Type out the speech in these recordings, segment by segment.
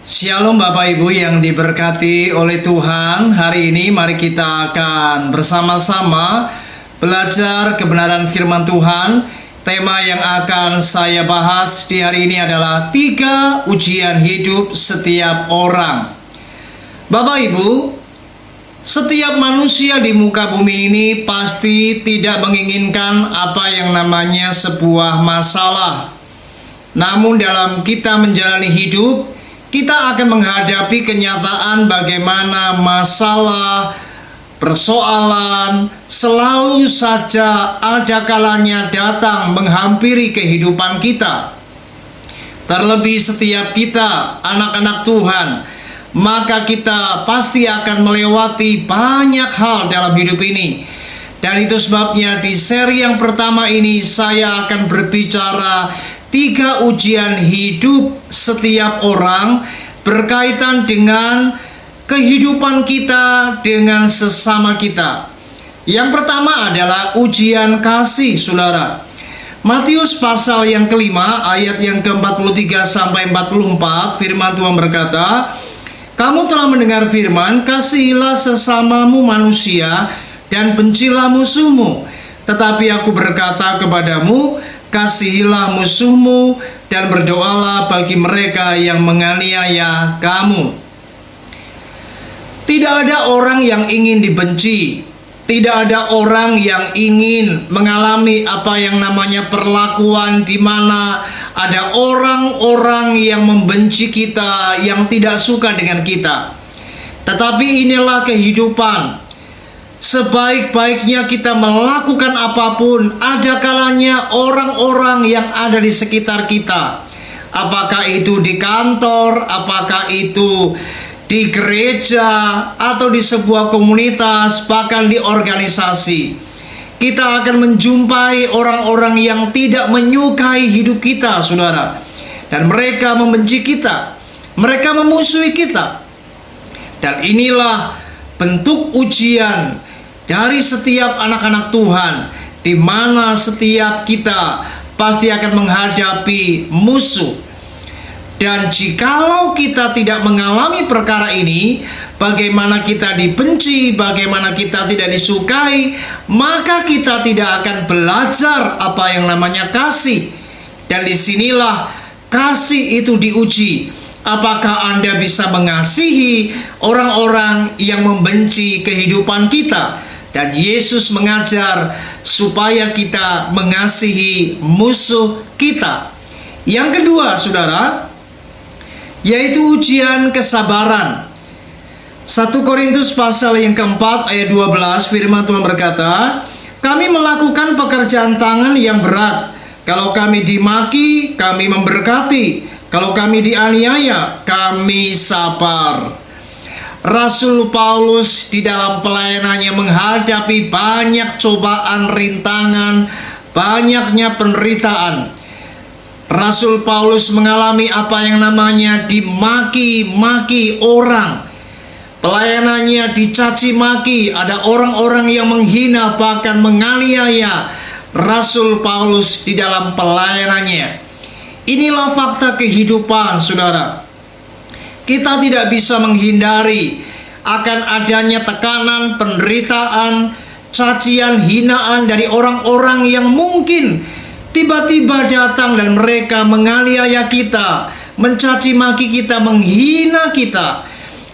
Shalom Bapak Ibu yang diberkati oleh Tuhan. Hari ini mari kita akan bersama-sama belajar kebenaran firman Tuhan. Tema yang akan saya bahas di hari ini adalah 3 ujian hidup setiap orang. Bapak Ibu, setiap manusia di muka bumi ini pasti tidak menginginkan apa yang namanya sebuah masalah. Namun dalam kita menjalani hidup, kita akan menghadapi kenyataan bagaimana masalah, persoalan selalu saja ada kalanya datang menghampiri kehidupan kita. Terlebih setiap kita, anak-anak Tuhan, maka kita pasti akan melewati banyak hal dalam hidup ini. Dan itu sebabnya di seri yang pertama ini saya akan berbicara 3 ujian hidup setiap orang berkaitan dengan kehidupan kita dengan sesama kita. Yang pertama adalah ujian kasih, saudara. Matius pasal yang kelima ayat yang ke-43 sampai 44, firman Tuhan berkata, "Kamu telah mendengar firman, kasihilah sesamamu manusia dan bencilah musuhmu. Tetapi aku berkata kepadamu, kasihilah musuhmu dan berdoalah bagi mereka yang menganiaya kamu." Tidak ada orang yang ingin dibenci. Tidak ada orang yang ingin mengalami apa yang namanya perlakuan di mana ada orang-orang yang membenci kita, yang tidak suka dengan kita. Tetapi inilah kehidupan. Sebaik-baiknya kita melakukan apapun, ada kalanya orang-orang yang ada di sekitar kita, apakah itu di kantor, apakah itu di gereja, atau di sebuah komunitas, bahkan di organisasi, kita akan menjumpai orang-orang yang tidak menyukai hidup kita, saudara. Dan mereka membenci kita, mereka memusuhi kita. Dan inilah bentuk ujian dari setiap anak-anak Tuhan, di mana setiap kita pasti akan menghadapi musuh. Dan jikalau kita tidak mengalami perkara ini, bagaimana kita dibenci, bagaimana kita tidak disukai, maka kita tidak akan belajar apa yang namanya kasih. Dan disinilah kasih itu diuji. Apakah Anda bisa mengasihi orang-orang yang membenci kehidupan kita? Dan Yesus mengajar supaya kita mengasihi musuh kita. Yang kedua, saudara, yaitu ujian kesabaran. 1 Korintus pasal yang keempat ayat 12, firman Tuhan berkata, "Kami melakukan pekerjaan tangan yang berat. Kalau kami dimaki, kami memberkati. Kalau kami dianiaya, kami sabar." Rasul Paulus di dalam pelayanannya menghadapi banyak cobaan, rintangan, banyaknya penderitaan. Rasul Paulus mengalami apa yang namanya dimaki-maki orang. Pelayanannya dicaci maki, ada orang-orang yang menghina bahkan menganiaya Rasul Paulus di dalam pelayanannya. Inilah fakta kehidupan, saudara. Kita tidak bisa menghindari akan adanya tekanan, penderitaan, cacian, hinaan dari orang-orang yang mungkin tiba-tiba datang dan mereka menganiaya kita, mencaci maki kita, menghina kita.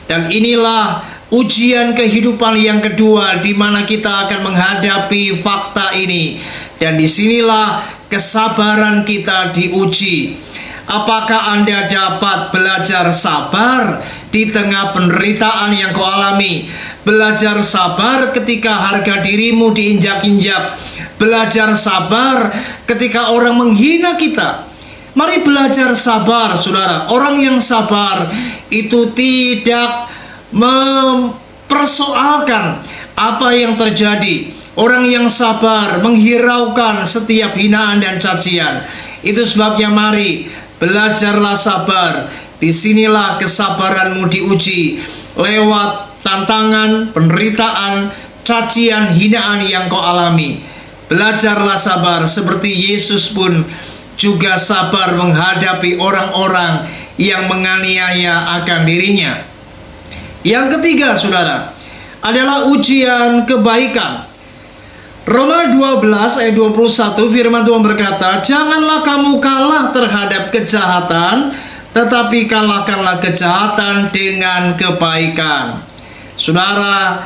Dan inilah ujian kehidupan yang kedua, di mana kita akan menghadapi fakta ini. Dan disinilah kesabaran kita diuji. Apakah Anda dapat belajar sabar di tengah penderitaan yang kau alami? Belajar sabar ketika harga dirimu diinjak-injak. Belajar sabar ketika orang menghina kita. Mari belajar sabar, saudara. Orang yang sabar itu tidak mempersoalkan apa yang terjadi. Orang yang sabar menghiraukan setiap hinaan dan cacian. Itu sebabnya mari belajarlah sabar. Disinilah kesabaranmu diuji lewat tantangan, penderitaan, cacian, hinaan yang kau alami. Belajarlah sabar seperti Yesus pun juga sabar menghadapi orang-orang yang menganiaya akan dirinya. Yang ketiga, saudara, adalah ujian kebaikan. Roma 12 ayat 21 firman Tuhan berkata, "Janganlah kamu kalah terhadap kejahatan, tetapi kalahkanlah kejahatan dengan kebaikan." Saudara,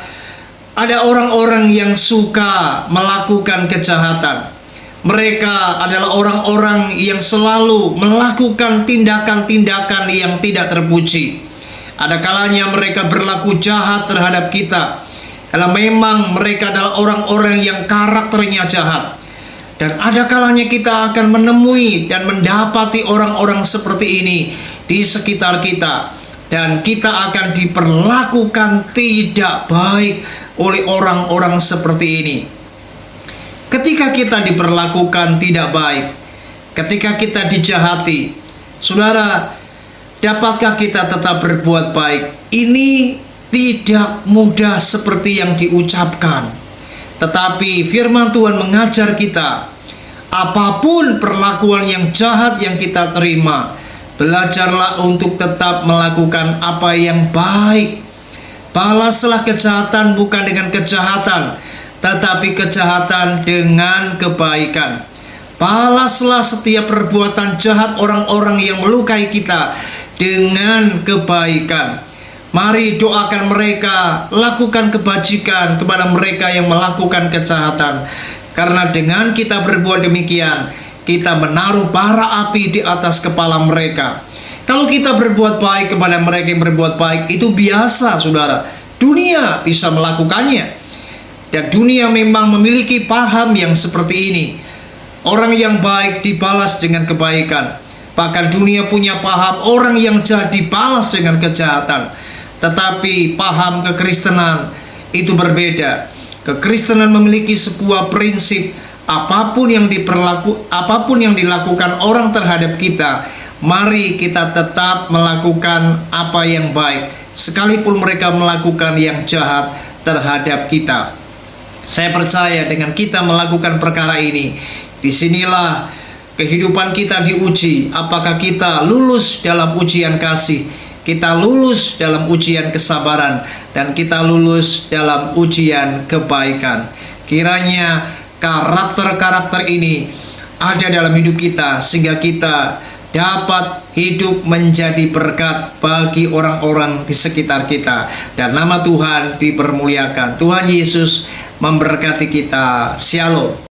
ada orang-orang yang suka melakukan kejahatan. Mereka adalah orang-orang yang selalu melakukan tindakan-tindakan yang tidak terpuji. Ada kalanya mereka berlaku jahat terhadap kita, karena memang mereka adalah orang-orang yang karakternya jahat. Dan ada kalanya kita akan menemui dan mendapati orang-orang seperti ini di sekitar kita, dan kita akan diperlakukan tidak baik oleh orang-orang seperti ini. Ketika kita diperlakukan tidak baik, ketika kita dijahati, saudara, dapatkah kita tetap berbuat baik? Ini tidak mudah seperti yang diucapkan. Tetapi firman Tuhan mengajar kita, apapun perlakuan yang jahat yang kita terima, belajarlah untuk tetap melakukan apa yang baik. Balaslah kejahatan bukan dengan kejahatan, tetapi kejahatan dengan kebaikan. Balaslah setiap perbuatan jahat orang-orang yang melukai kita dengan kebaikan. Mari doakan mereka, lakukan kebajikan kepada mereka yang melakukan kejahatan. Karena dengan kita berbuat demikian, kita menaruh bara api di atas kepala mereka. Kalau kita berbuat baik kepada mereka yang berbuat baik, itu biasa, saudara. Dunia bisa melakukannya. Dan dunia memang memiliki paham yang seperti ini. Orang yang baik dibalas dengan kebaikan. Bahkan dunia punya paham orang yang jahat dibalas dengan kejahatan. Tetapi paham kekristenan itu berbeda. Kekristenan memiliki sebuah prinsip, apapun yang dilakukan orang terhadap kita, mari kita tetap melakukan apa yang baik, sekalipun mereka melakukan yang jahat terhadap kita. Saya percaya dengan kita melakukan perkara ini, disinilah kehidupan kita diuji. Apakah kita lulus dalam ujian kasih, kita lulus dalam ujian kesabaran, dan kita lulus dalam ujian kebaikan. Kiranya karakter-karakter ini ada dalam hidup kita, sehingga kita dapat hidup menjadi berkat bagi orang-orang di sekitar kita, dan nama Tuhan dipermuliakan. Tuhan Yesus memberkati kita. Shalom.